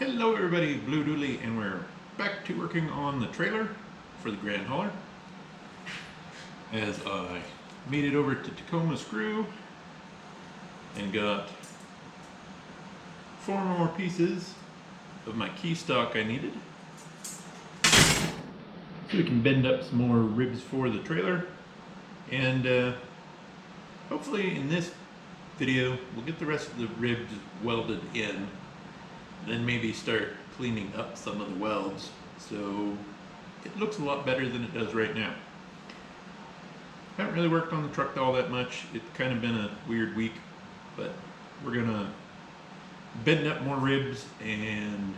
Hello everybody, Blue Dooley, and we're back to working on the trailer for the Grand Hauler. As I made it over to Tacoma Screw and got 4 more pieces of my key stock I needed. So we can bend up some more ribs for the trailer. And hopefully in this video we'll get the rest of the ribs welded in. Then maybe start cleaning up some of the welds so it looks a lot better than it does right now. Haven't really worked on the truck all that much. It's kind of been a weird week, but we're gonna bend up more ribs and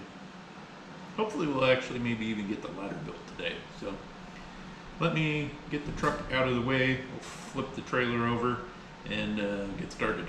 hopefully we'll actually maybe even get the ladder built today. So let me get the truck out of the way, we'll flip the trailer over and get started.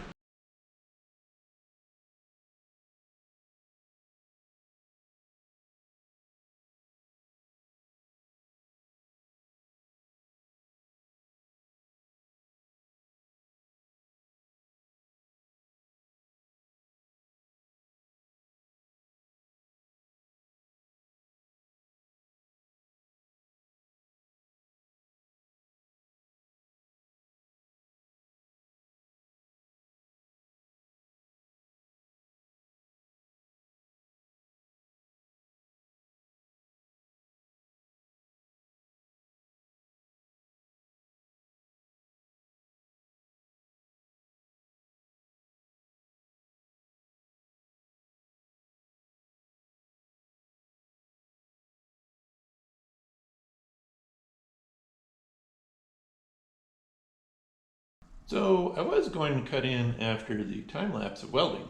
So I was going to cut in after the time lapse of welding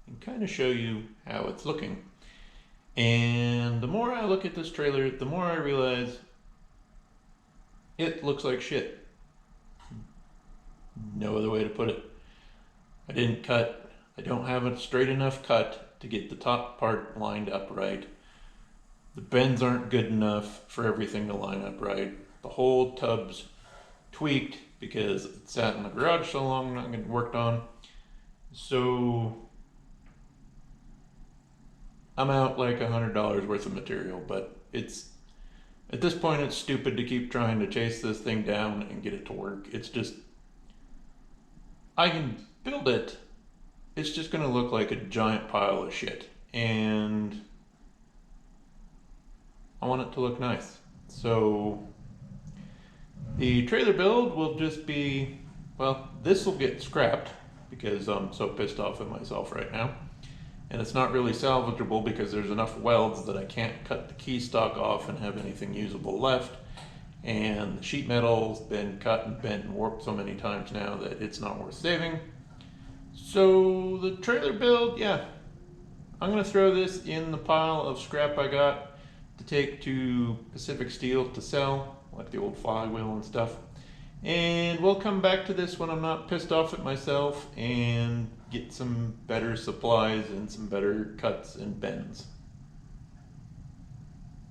and kind of show you how it's looking. And the more I look at this trailer, the more I realize it looks like shit. No other way to put it. I don't have a straight enough cut to get the top part lined up right. The bends aren't good enough for everything to line up right. The whole tub's tweaked because it sat in the garage so long, not getting worked on. So I'm out like $100 worth of material, but at this point it's stupid to keep trying to chase this thing down and get it to work. It's just, I can build it, it's just gonna look like a giant pile of shit, and I want it to look nice. So the trailer build will just be, well, this will get scrapped because I'm so pissed off at myself right now. And it's not really salvageable because there's enough welds that I can't cut the key stock off and have anything usable left. And the sheet metal's been cut and bent and warped so many times now that it's not worth saving. So the trailer build, yeah, I'm gonna throw this in the pile of scrap I got to take to Pacific Steel to sell, like the old flywheel and stuff. And we'll come back to this when I'm not pissed off at myself and get some better supplies and some better cuts and bends.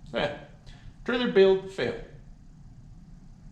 So yeah, trailer build fail.